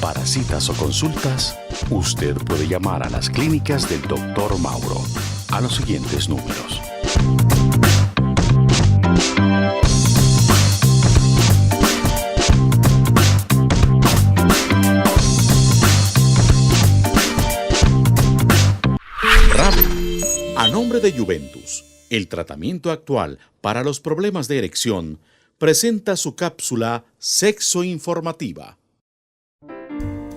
Para citas o consultas, usted puede llamar a las clínicas del Dr. Mauro a los siguientes números. Raven, a nombre de Juventus, el tratamiento actual para los problemas de erección, presenta su cápsula Sexo Informativa.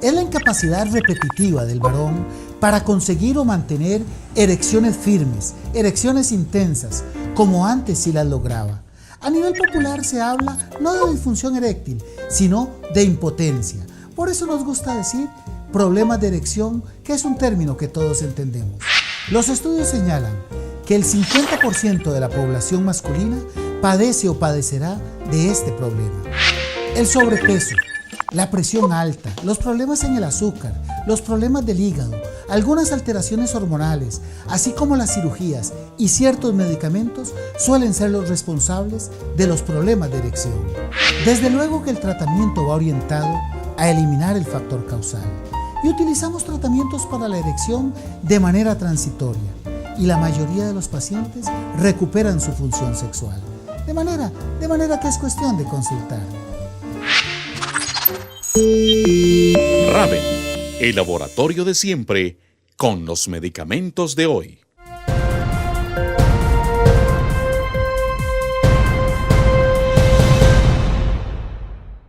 Es la incapacidad repetitiva del varón para conseguir o mantener erecciones firmes, erecciones intensas, como antes sí las lograba. A nivel popular se habla no de disfunción eréctil, sino de impotencia. Por eso nos gusta decir problemas de erección, que es un término que todos entendemos. Los estudios señalan que el 50% de la población masculina padece o padecerá de este problema. El sobrepeso, la presión alta, los problemas en el azúcar, los problemas del hígado, algunas alteraciones hormonales, así como las cirugías y ciertos medicamentos suelen ser los responsables de los problemas de erección. Desde luego que el tratamiento va orientado a eliminar el factor causal y utilizamos tratamientos para la erección de manera transitoria y la mayoría de los pacientes recuperan su función sexual. De manera que es cuestión de consultar. Raven, el laboratorio de siempre con los medicamentos de hoy.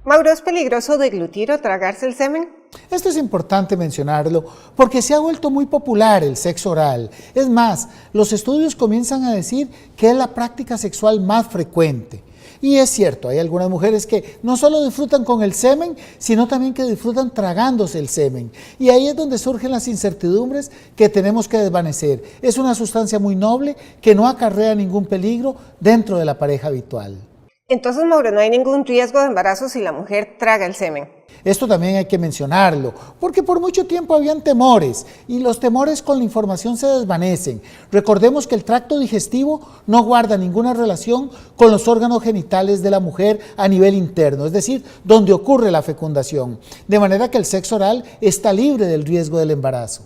Mauro, ¿es peligroso deglutir o tragarse el semen? Esto es importante mencionarlo porque se ha vuelto muy popular el sexo oral. Es más, los estudios comienzan a decir que es la práctica sexual más frecuente. Y es cierto, hay algunas mujeres que no solo disfrutan con el semen, sino también que disfrutan tragándose el semen. Y ahí es donde surgen las incertidumbres que tenemos que desvanecer. Es una sustancia muy noble que no acarrea ningún peligro dentro de la pareja habitual. Entonces, Mauro, no hay ningún riesgo de embarazo si la mujer traga el semen. Esto también hay que mencionarlo, porque por mucho tiempo habían temores y los temores con la información se desvanecen. Recordemos que el tracto digestivo no guarda ninguna relación con los órganos genitales de la mujer a nivel interno, es decir, donde ocurre la fecundación, de manera que el sexo oral está libre del riesgo del embarazo.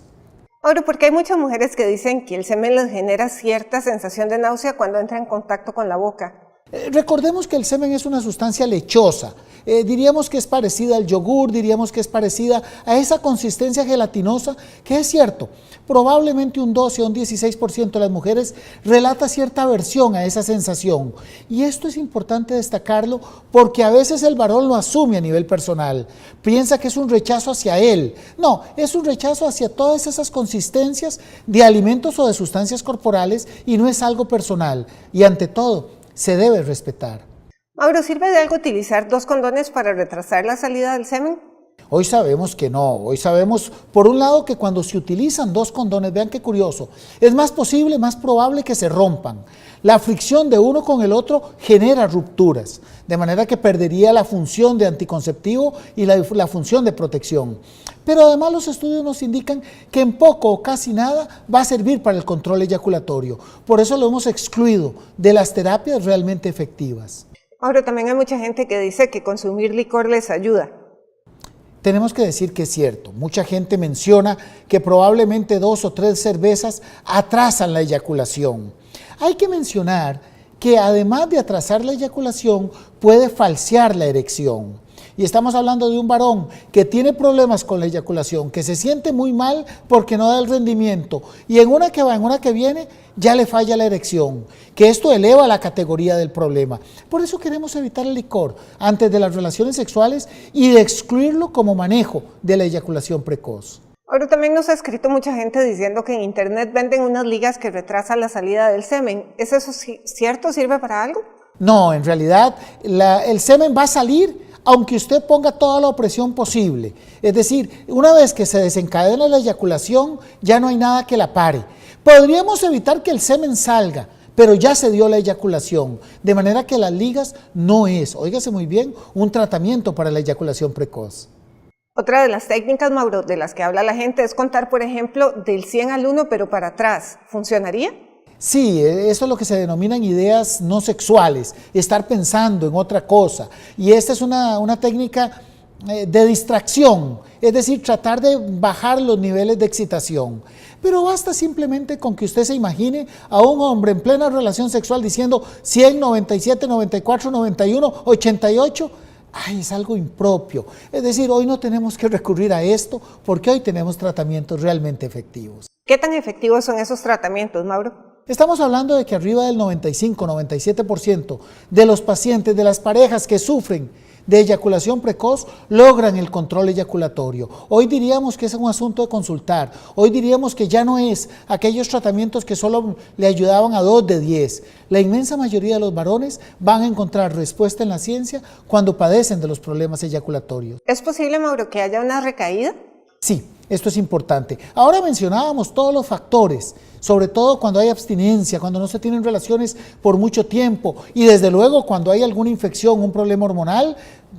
Mauro, porque hay muchas mujeres que dicen que el semen les genera cierta sensación de náusea cuando entra en contacto con la boca. Recordemos que el semen es una sustancia lechosa, diríamos que es parecida al yogur, diríamos que es parecida a esa consistencia gelatinosa, que es cierto, probablemente un 12 o un 16% de las mujeres relata cierta aversión a esa sensación. Y esto es importante destacarlo porque a veces el varón lo asume a nivel personal, piensa que es un rechazo hacia él. No, es un rechazo hacia todas esas consistencias de alimentos o de sustancias corporales y no es algo personal. Y ante todo, se debe respetar. Mauro, ¿sirve de algo utilizar 2 condones para retrasar la salida del semen? Hoy sabemos que no, hoy sabemos por un lado que cuando se utilizan 2 condones, vean qué curioso, es más probable que se rompan. La fricción de uno con el otro genera rupturas, de manera que perdería la función de anticonceptivo y la función de protección. Pero además los estudios nos indican que en poco o casi nada va a servir para el control eyaculatorio. Por eso lo hemos excluido de las terapias realmente efectivas. Mauro, también hay mucha gente que dice que consumir licor les ayuda. Tenemos que decir que es cierto. Mucha gente menciona que probablemente 2 o 3 cervezas atrasan la eyaculación. Hay que mencionar que además de atrasar la eyaculación, puede falsear la erección. Y estamos hablando de un varón que tiene problemas con la eyaculación, que se siente muy mal porque no da el rendimiento, y en una que va, en una que viene, ya le falla la erección, que esto eleva la categoría del problema. Por eso queremos evitar el licor antes de las relaciones sexuales y de excluirlo como manejo de la eyaculación precoz. Ahora también nos ha escrito mucha gente diciendo que en internet venden unas ligas que retrasan la salida del semen. ¿Es eso cierto? ¿Sirve para algo? No, en realidad el semen va a salir aunque usted ponga toda la opresión posible. Es decir, una vez que se desencadena la eyaculación, ya no hay nada que la pare. Podríamos evitar que el semen salga, pero ya se dio la eyaculación, de manera que las ligas no es, óigase muy bien, un tratamiento para la eyaculación precoz. Otra de las técnicas, Mauro, de las que habla la gente es contar, por ejemplo, del 100 al 1, pero para atrás. ¿Funcionaría? Sí, eso es lo que se denominan ideas no sexuales, estar pensando en otra cosa. Y esta es una técnica de distracción, es decir, tratar de bajar los niveles de excitación. Pero basta simplemente con que usted se imagine a un hombre en plena relación sexual diciendo 100, 97, 94, 91, 88. Ay, es algo impropio. Es decir, hoy no tenemos que recurrir a esto porque hoy tenemos tratamientos realmente efectivos. ¿Qué tan efectivos son esos tratamientos, Mauro? Estamos hablando de que arriba del 95, 97% de los pacientes, de las parejas que sufren de eyaculación precoz, logran el control eyaculatorio. Hoy diríamos que es un asunto de consultar. Hoy diríamos que ya no es aquellos tratamientos que solo le ayudaban a 2 de 10. La inmensa mayoría de los varones van a encontrar respuesta en la ciencia cuando padecen de los problemas eyaculatorios. ¿Es posible, Mauro, que haya una recaída? Sí, esto es importante. Ahora mencionábamos todos los factores, sobre todo cuando hay abstinencia, cuando no se tienen relaciones por mucho tiempo y desde luego cuando hay alguna infección, un problema hormonal,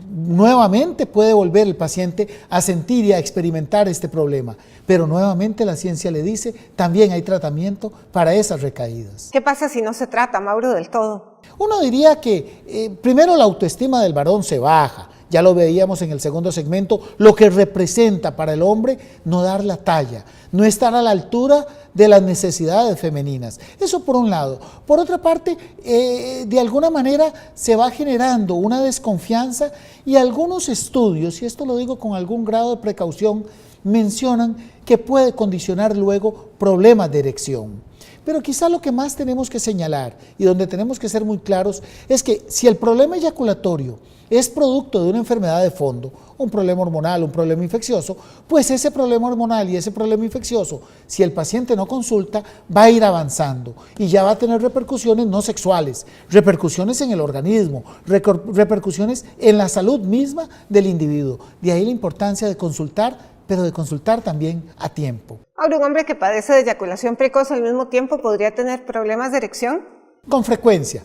nuevamente puede volver el paciente a sentir y a experimentar este problema. Pero nuevamente la ciencia le dice, también hay tratamiento para esas recaídas. ¿Qué pasa si no se trata, Mauro, del todo? Uno diría que primero la autoestima del varón se baja. Ya lo veíamos en el segundo segmento, lo que representa para el hombre no dar la talla, no estar a la altura de las necesidades femeninas. Eso por un lado. Por otra parte, de alguna manera se va generando una desconfianza y algunos estudios, y esto lo digo con algún grado de precaución, mencionan que puede condicionar luego problemas de erección. Pero quizá lo que más tenemos que señalar y donde tenemos que ser muy claros es que si el problema eyaculatorio es producto de una enfermedad de fondo, un problema hormonal, un problema infeccioso, pues ese problema hormonal y ese problema infeccioso, si el paciente no consulta, va a ir avanzando y ya va a tener repercusiones no sexuales, repercusiones en el organismo, repercusiones en la salud misma del individuo. De ahí la importancia de consultar, pero de consultar también a tiempo. Ahora, ¿un hombre que padece de eyaculación precoz al mismo tiempo podría tener problemas de erección? Con frecuencia,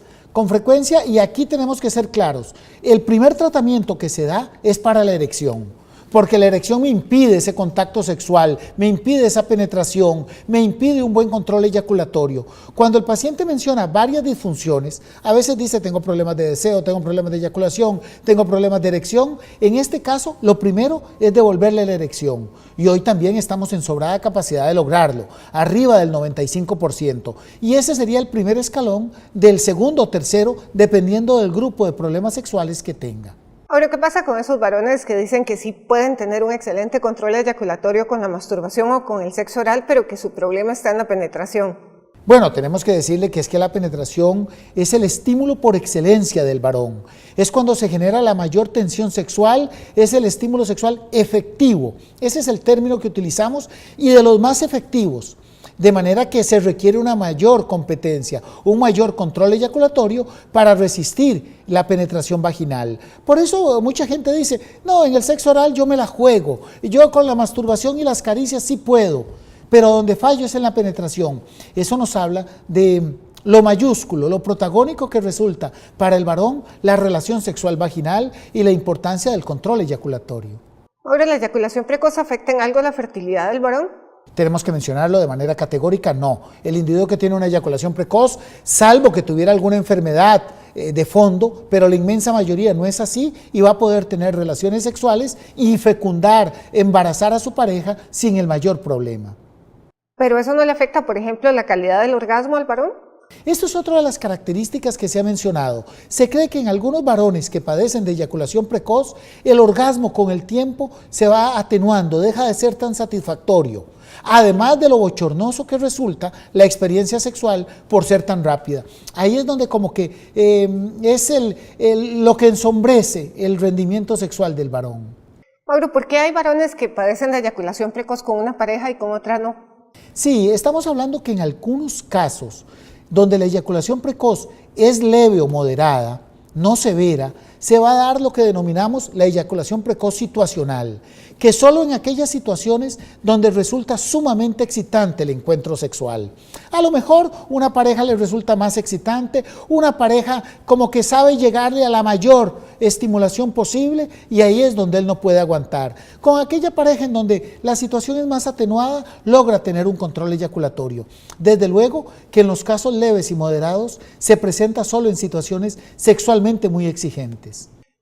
y aquí tenemos que ser claros, el primer tratamiento que se da es para la erección, porque la erección me impide ese contacto sexual, me impide esa penetración, me impide un buen control eyaculatorio. Cuando el paciente menciona varias disfunciones, a veces dice tengo problemas de deseo, tengo problemas de eyaculación, tengo problemas de erección, en este caso lo primero es devolverle la erección y hoy también estamos en sobrada capacidad de lograrlo, arriba del 95%, y ese sería el primer escalón del segundo o tercero dependiendo del grupo de problemas sexuales que tenga. Ahora, ¿qué pasa con esos varones que dicen que sí pueden tener un excelente control eyaculatorio con la masturbación o con el sexo oral, pero que su problema está en la penetración? Bueno, tenemos que decirle que es que la penetración es el estímulo por excelencia del varón. Es cuando se genera la mayor tensión sexual, es el estímulo sexual efectivo. Ese es el término que utilizamos y de los más efectivos. De manera que se requiere una mayor competencia, un mayor control eyaculatorio para resistir la penetración vaginal. Por eso mucha gente dice, no, en el sexo oral yo me la juego, yo con la masturbación y las caricias sí puedo, pero donde fallo es en la penetración. Eso nos habla de lo mayúsculo, lo protagónico que resulta para el varón la relación sexual vaginal y la importancia del control eyaculatorio. Ahora, ¿la eyaculación precoz afecta en algo la fertilidad del varón? Tenemos que mencionarlo de manera categórica, no. El individuo que tiene una eyaculación precoz, salvo que tuviera alguna enfermedad de fondo, pero la inmensa mayoría no es así y va a poder tener relaciones sexuales y fecundar, embarazar a su pareja sin el mayor problema. ¿Pero eso no le afecta, por ejemplo, la calidad del orgasmo al varón? Esto es otra de las características que se ha mencionado. Se cree que en algunos varones que padecen de eyaculación precoz, el orgasmo con el tiempo se va atenuando, deja de ser tan satisfactorio. Además de lo bochornoso que resulta la experiencia sexual por ser tan rápida. Ahí es donde como que es lo que ensombrece el rendimiento sexual del varón. Mauro, ¿por qué hay varones que padecen de eyaculación precoz con una pareja y con otra no? Sí, estamos hablando que en algunos casos donde la eyaculación precoz es leve o moderada, no severa, se va a dar lo que denominamos la eyaculación precoz situacional, que solo en aquellas situaciones donde resulta sumamente excitante el encuentro sexual. A lo mejor una pareja le resulta más excitante, una pareja como que sabe llegarle a la mayor estimulación posible y ahí es donde él no puede aguantar. Con aquella pareja en donde la situación es más atenuada, logra tener un control eyaculatorio. Desde luego que en los casos leves y moderados se presenta solo en situaciones sexualmente muy exigentes.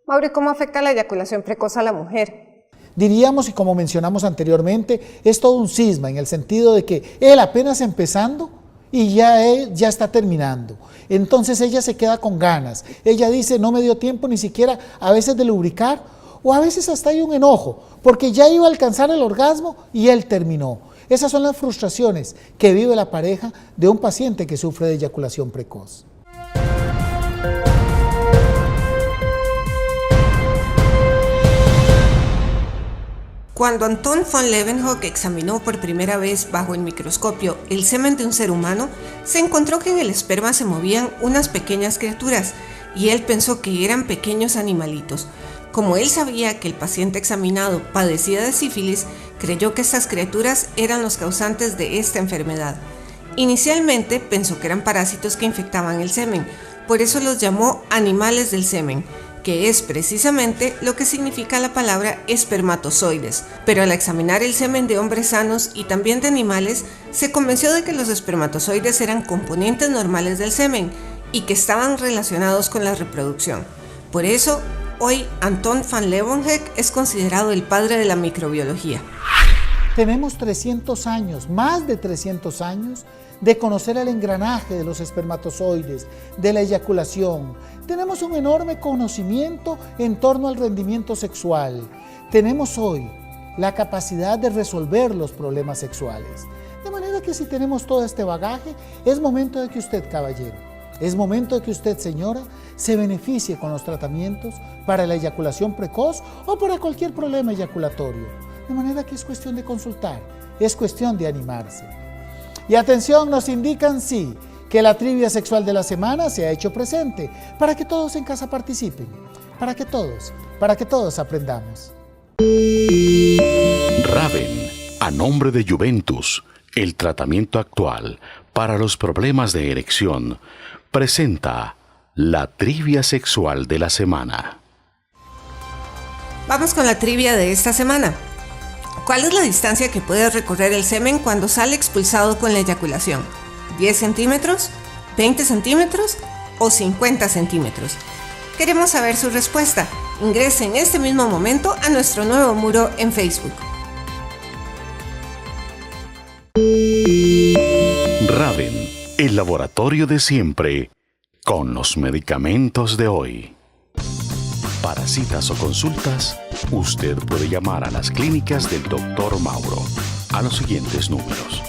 Mauri, ¿cómo afecta la eyaculación precoz a la mujer? Diríamos, y como mencionamos anteriormente, es todo un cisma en el sentido de que él apenas empezando y él ya está terminando. Entonces ella se queda con ganas. Ella dice, no me dio tiempo ni siquiera a veces de lubricar, o a veces hasta hay un enojo, porque ya iba a alcanzar el orgasmo y él terminó. Esas son las frustraciones que vive la pareja de un paciente que sufre de eyaculación precoz. Cuando Anton von Leeuwenhoek examinó por primera vez bajo el microscopio el semen de un ser humano, se encontró que en el esperma se movían unas pequeñas criaturas y él pensó que eran pequeños animalitos. Como él sabía que el paciente examinado padecía de sífilis, creyó que estas criaturas eran los causantes de esta enfermedad. Inicialmente pensó que eran parásitos que infectaban el semen, por eso los llamó animales del semen, que es precisamente lo que significa la palabra espermatozoides. Pero al examinar el semen de hombres sanos y también de animales, se convenció de que los espermatozoides eran componentes normales del semen y que estaban relacionados con la reproducción. Por eso, hoy Anton von Leeuwenhoek es considerado el padre de la microbiología. Tenemos 300 años, más de 300 años, de conocer el engranaje de los espermatozoides, de la eyaculación. Tenemos un enorme conocimiento en torno al rendimiento sexual. Tenemos hoy la capacidad de resolver los problemas sexuales. De manera que si tenemos todo este bagaje, es momento de que usted, caballero, es momento de que usted, señora, se beneficie con los tratamientos para la eyaculación precoz o para cualquier problema eyaculatorio. De manera que es cuestión de consultar, es cuestión de animarse. Y atención, nos indican sí, que la trivia sexual de la semana se ha hecho presente, para que todos en casa participen, para que todos aprendamos. Raven, a nombre de Juventus, el tratamiento actual para los problemas de erección, presenta la trivia sexual de la semana. Vamos con la trivia de esta semana. ¿Cuál es la distancia que puede recorrer el semen cuando sale expulsado con la eyaculación? ¿10 centímetros? ¿20 centímetros? ¿O 50 centímetros? Queremos saber su respuesta. Ingrese en este mismo momento a nuestro nuevo muro en Facebook. Raven, el laboratorio de siempre, con los medicamentos de hoy. Para citas o consultas, usted puede llamar a las clínicas del Dr. Mauro a los siguientes números.